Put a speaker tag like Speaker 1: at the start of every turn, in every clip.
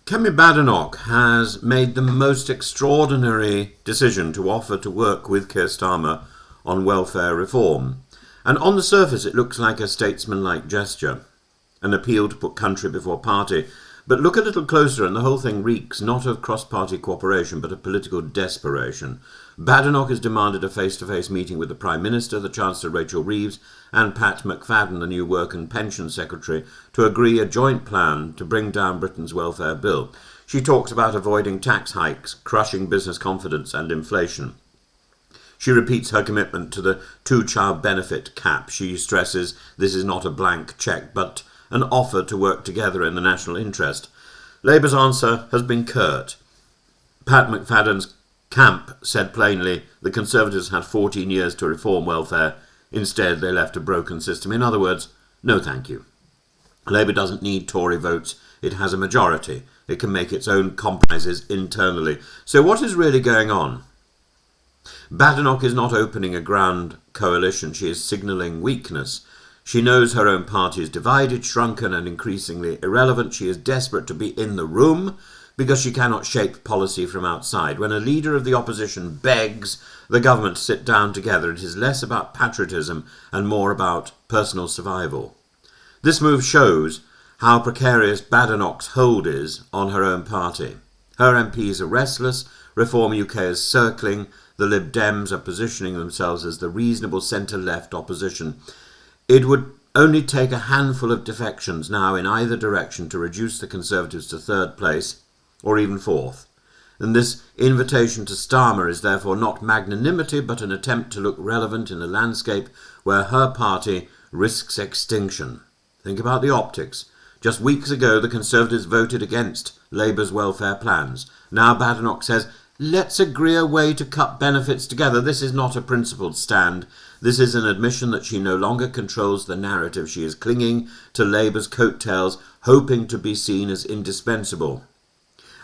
Speaker 1: Kemi Badenoch has made the most extraordinary decision to offer to work with Keir Starmer on welfare reform. And on the surface it looks like a statesmanlike gesture, an appeal to put country before party. But look a little closer and the whole thing reeks not of cross-party cooperation but of political desperation. Badenoch has demanded a face-to-face meeting with the Prime Minister, the Chancellor Rachel Reeves and Pat McFadden, the new Work and Pension Secretary, to agree a joint plan to bring down Britain's welfare bill. She talks about avoiding tax hikes, crushing business confidence and inflation. She repeats her commitment to the two-child benefit cap. She stresses this is not a blank cheque but an offer to work together in the national interest. Labour's answer has been curt. Pat McFadden's camp said plainly the Conservatives had 14 years to reform welfare. Instead, they left a broken system. In other words, no thank you. Labour doesn't need Tory votes. It has a majority. It can make its own compromises internally. So what is really going on? Badenoch is not opening a grand coalition. She is signalling weakness. She knows her own party is divided, shrunken and increasingly irrelevant. She is desperate to be in the room because she cannot shape policy from outside. When a leader of the opposition begs the government to sit down together, it is less about patriotism and more about personal survival. This move shows how precarious Badenoch's hold is on her own party. Her MPs are restless, Reform UK is circling, the Lib Dems are positioning themselves as the reasonable centre-left opposition. It would only take a handful of defections now in either direction to reduce the Conservatives to third place or even fourth. And this invitation to Starmer is therefore not magnanimity but an attempt to look relevant in a landscape where her party risks extinction. Think about the optics. Just weeks ago the Conservatives voted against Labour's welfare plans. Now Badenoch says, let's agree a way to cut benefits together. This is not a principled stand. This is an admission that she no longer controls the narrative. She is clinging to Labour's coattails, hoping to be seen as indispensable.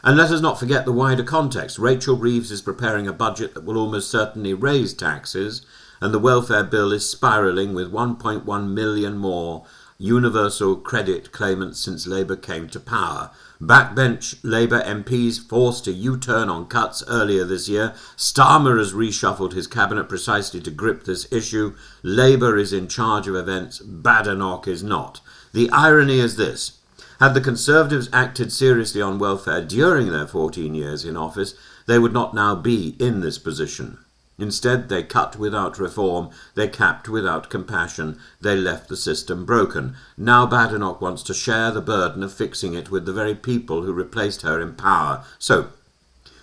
Speaker 1: And let us not forget the wider context. Rachel Reeves is preparing a budget that will almost certainly raise taxes, and the welfare bill is spiralling with 1.1 million more universal credit claimants since Labour came to power. Backbench Labour MPs forced a U-turn on cuts earlier this year. Starmer has reshuffled his cabinet precisely to grip this issue. Labour is in charge of events. Badenoch is not. The irony is this. Had the Conservatives acted seriously on welfare during their 14 years in office, they would not now be in this position. Instead, they cut without reform, they capped without compassion, they left the system broken. Now Badenoch wants to share the burden of fixing it with the very people who replaced her in power. So,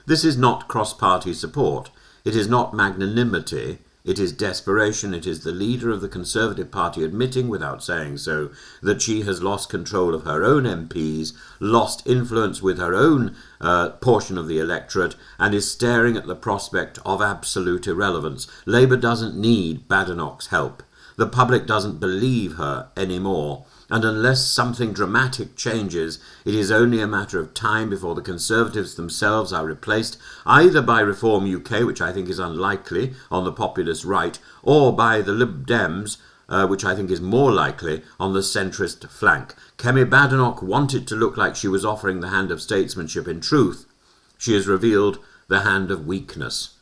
Speaker 1: this is not cross-party support, it is not magnanimity, it is desperation. It is the leader of the Conservative Party admitting, without saying so, that she has lost control of her own MPs, lost influence with her own portion of the electorate, and is staring at the prospect of absolute irrelevance. Labour doesn't need Badenoch's help. The public doesn't believe her anymore. And unless something dramatic changes, it is only a matter of time before the Conservatives themselves are replaced either by Reform UK, which I think is unlikely, on the populist right, or by the Lib Dems, which I think is more likely, on the centrist flank. Kemi Badenoch wanted to look like she was offering the hand of statesmanship. In truth, she has revealed the hand of weakness.